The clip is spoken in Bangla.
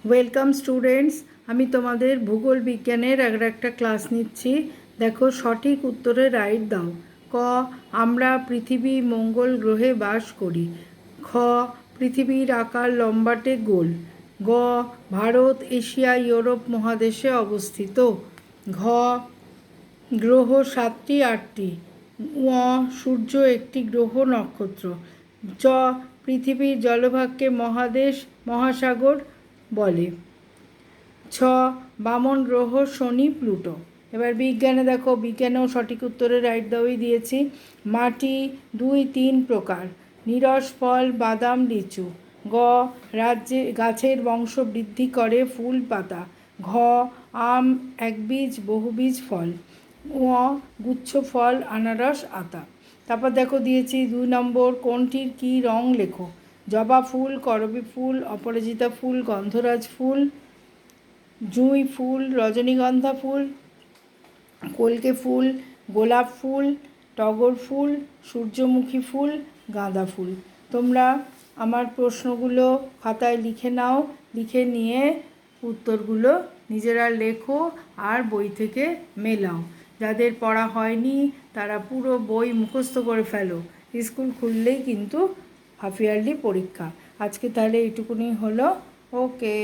ওয়েলকাম স্টুডেন্টস, আমি তোমাদের ভূগোল বিজ্ঞানের একটা ক্লাস নিচ্ছি। দেখো, সঠিক উত্তরে রাইট দাও। ক, আমরা পৃথিবী মঙ্গল গ্রহে বাস করি। খ, পৃথিবীর আকার লম্বাটে গোল। গ, ভারত এশিয়া ইউরোপ মহাদেশে অবস্থিত। ঘ, গ্রহ 7টি 8টি। সূর্য একটি গ্রহ নক্ষত্র। চ, পৃথিবীর জলভাগকে মহাদেশ মহাসাগর বলে। ছ, বামন গ্রহ শনি প্লুটো। এবার বিজ্ঞানে দেখো, বিজ্ঞানেও সঠিক উত্তরে রাইট দাওই দিয়েছি। মাটি 2-3 প্রকার। নিরস ফল বাদাম লিচু। গ, রাজ্যে গাছের বংশ বৃদ্ধি করে ফুল পাতা। ঘ, আম একবীজ বহুবীজ ফল। গুচ্ছ ফল আনারস আতা। তারপর দেখো দিয়েছি 2 নম্বর, কোনটির কী রং লেখো। জবা ফুল, করবী ফুল, অপরাজিতা ফুল, গন্ধরাজ ফুল, জুঁই ফুল, রজনীগন্ধা ফুল, কলকে ফুল, গোলাপ ফুল, টগর ফুল, সূর্যমুখী ফুল, গাঁদা ফুল। তোমরা আমার প্রশ্নগুলো খাতায় লিখে নাও, লিখে নিয়ে উত্তরগুলো নিজেরা লেখো আর বই থেকে মেলাও। যাদের পড়া হয়নি তারা পুরো বই মুখস্থ করে ফেলো। স্কুল খুললেই কিন্তু হাফ ইয়ারলি পরীক্ষা। আজকে তাহলে এইটুকুনি হলো। ওকে।